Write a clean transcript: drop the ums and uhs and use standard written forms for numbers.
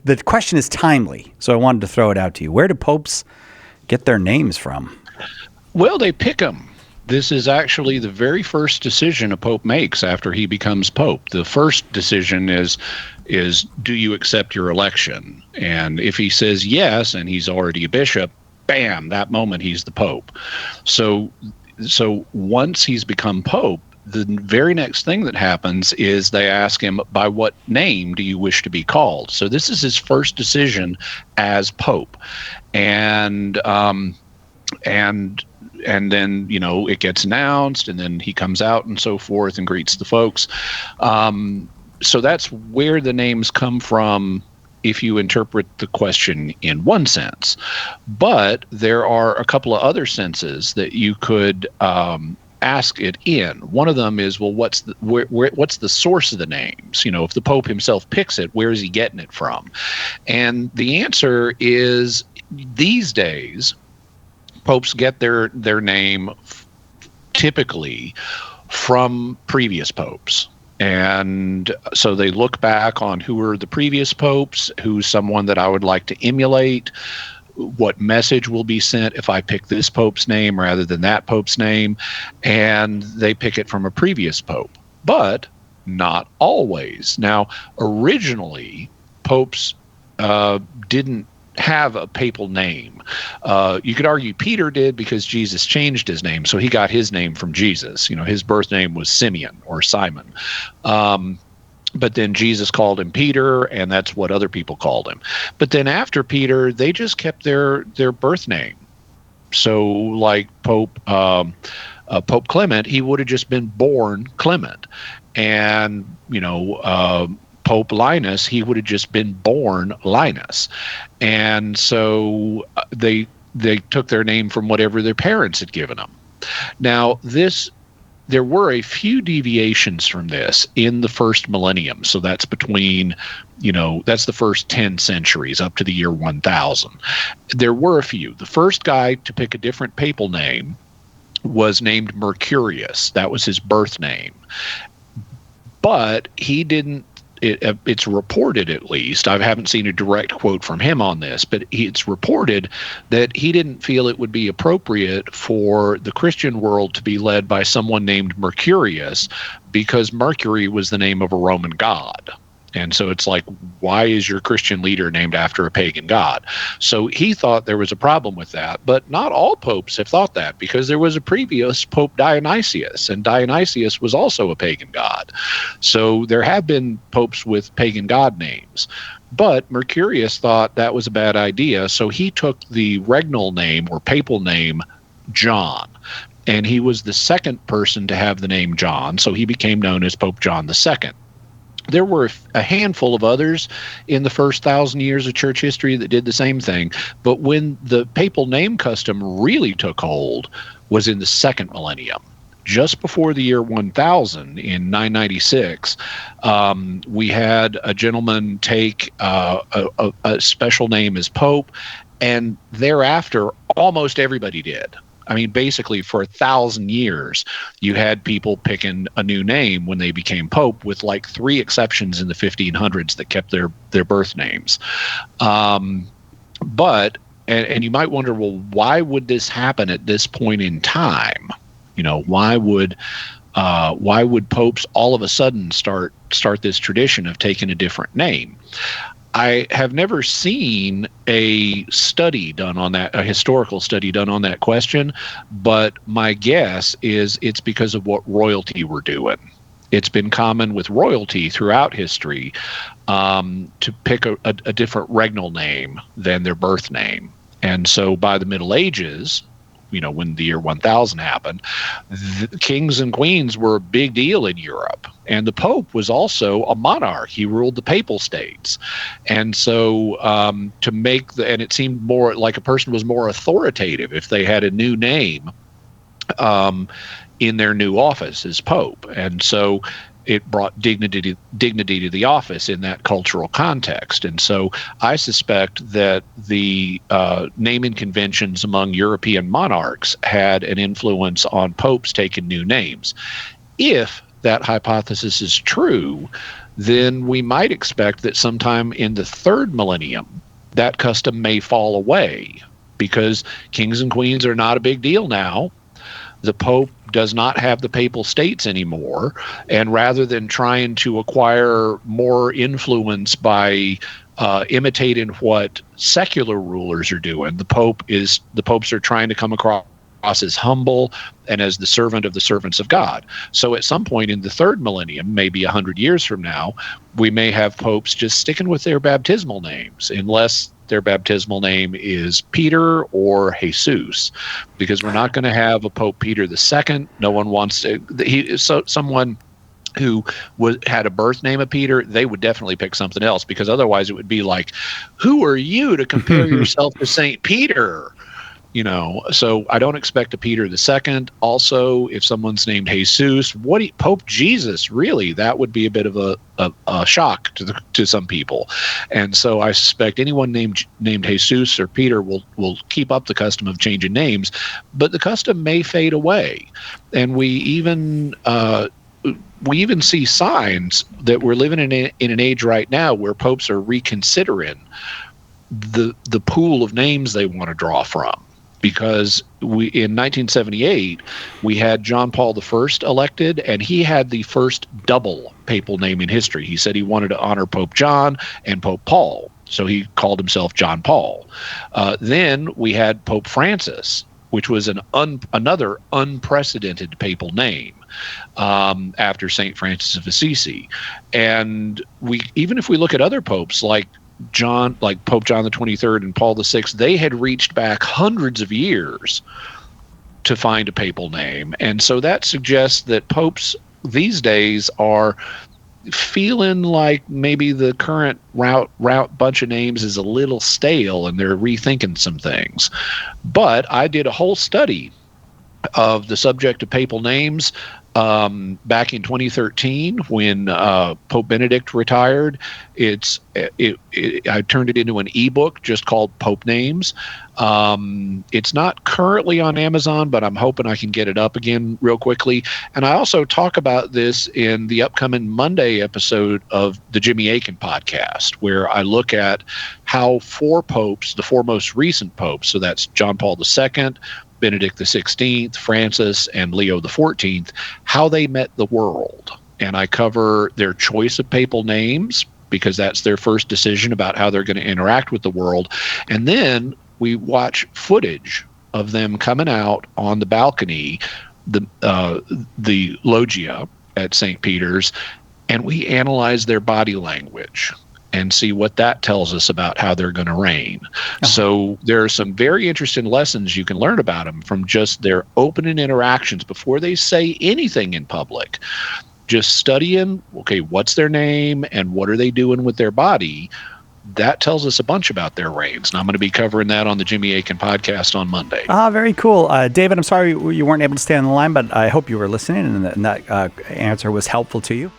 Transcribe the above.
the question is timely, so I wanted to throw it out to you. Where do popes get their names from? Well, they pick them. This is actually the very first decision a pope makes after he becomes pope. The first decision is do you accept your election? And if he says yes, and he's already a bishop, bam, that moment he's the pope. So once he's become pope, the very next thing that happens is they ask him, by what name do you wish to be called? So this is his first decision as pope. And then, it gets announced, and then he comes out and so forth and greets the folks. So that's where the names come from, if you interpret the question in one sense. But there are a couple of other senses that you could ask it in. One of them is, well, what's the source of the names? If the Pope himself picks it, where is he getting it from? And the answer is, these days, popes get their name typically from previous popes. And so they look back on who were the previous popes, who's someone that I would like to emulate, what message will be sent if I pick this pope's name rather than that pope's name, and they pick it from a previous pope. But not always. Now, originally, popes didn't have a papal name. You could argue Peter did, because Jesus changed his name, so he got his name from Jesus. His birth name was Simeon or Simon. But then Jesus called him Peter, and that's what other people called him. But then after Peter, they just kept their birth name. So like Pope Clement, he would have just been born Clement. And, Pope Linus, he would have just been born Linus. And so they took their name from whatever their parents had given them. Now, there were a few deviations from this in the first millennium. So that's between, that's the first 10 centuries up to the year 1000. There were a few. The first guy to pick a different papal name was named Mercurius. That was his birth name. But he didn't, it's reported, at least, I haven't seen a direct quote from him on this, but it's reported that he didn't feel it would be appropriate for the Christian world to be led by someone named Mercurius, because Mercury was the name of a Roman god. And so it's like, why is your Christian leader named after a pagan god? So he thought there was a problem with that, but not all popes have thought that, because there was a previous Pope Dionysius, and Dionysius was also a pagan god. So there have been popes with pagan god names. But Mercurius thought that was a bad idea, so he took the regnal name or papal name John. And he was the second person to have the name John, so he became known as Pope John II. There were a handful of others in the first 1,000 years of church history that did the same thing. But when the papal name custom really took hold was in the second millennium. Just before the year 1000, in 996, we had a gentleman take a special name as Pope, and thereafter, almost everybody did. I mean, basically, for 1,000 years, you had people picking a new name when they became pope, with like 3 exceptions in the 1500s that kept their birth names. But you might wonder, well, why would this happen at this point in time? Why would popes all of a sudden start this tradition of taking a different name? I have never seen a study done on that, a historical study done on that question, but my guess is it's because of what royalty were doing. It's been common with royalty throughout history to pick a different regnal name than their birth name. And so by the Middle Ages, when the year 1000 happened, the kings and queens were a big deal in Europe. And the Pope was also a monarch. He ruled the papal states. And so and it seemed more like a person was more authoritative if they had a new name in their new office as Pope. And so it brought dignity to the office in that cultural context. And so I suspect that the naming conventions among European monarchs had an influence on popes taking new names. If that hypothesis is true, then we might expect that sometime in the third millennium, that custom may fall away because kings and queens are not a big deal now. The Pope does not have the papal states anymore. And rather than trying to acquire more influence by imitating what secular rulers are doing, the popes are trying to come across as humble and as the servant of the servants of God. So at some point in the third millennium, maybe 100 years from now, we may have popes just sticking with their baptismal names, unless their baptismal name is Peter or Jesus, because we're not going to have a Pope Peter II. No one wants to. Someone who had a birth name of Peter, they would definitely pick something else, because otherwise it would be like, who are you to compare yourself to Saint Peter? So I don't expect a Peter II. Also, if someone's named Jesus, Pope Jesus? Really, that would be a bit of a shock to some people. And so I suspect anyone named Jesus or Peter will keep up the custom of changing names, but the custom may fade away. And we even see signs that we're living in an age right now where popes are reconsidering the pool of names they want to draw from. Because in 1978, we had John Paul I elected, and he had the first double papal name in history. He said he wanted to honor Pope John and Pope Paul, so he called himself John Paul. Then we had Pope Francis, which was another unprecedented papal name after St. Francis of Assisi. And even if we look at other popes like Pope John the 23rd and Paul VI, they had reached back hundreds of years to find a papal name. And so that suggests that popes these days are feeling like maybe the current route bunch of names is a little stale and they're rethinking some things. But I did a whole study of the subject of papal names back in 2013 when Pope Benedict retired. I turned it into an ebook just called Pope Names. It's not currently on Amazon, but I'm hoping I can get it up again real quickly. And I also talk about this in the upcoming Monday episode of the Jimmy Akin podcast, where I look at how four popes, the four most recent popes, so that's John Paul II, Benedict XVI, Francis, and Leo XIV, how they met the world. And I cover their choice of papal names, because that's their first decision about how they're going to interact with the world. And then we watch footage of them coming out on the balcony, the loggia at St. Peter's, and we analyze their body language and see what that tells us about how they're going to reign. Uh-huh. So there are some very interesting lessons you can learn about them from just their opening interactions before they say anything in public. Just studying, okay, what's their name and what are they doing with their body? That tells us a bunch about their reigns. And I'm going to be covering that on the Jimmy Akin podcast on Monday. Very cool. David, I'm sorry you weren't able to stay on the line, but I hope you were listening and that answer was helpful to you.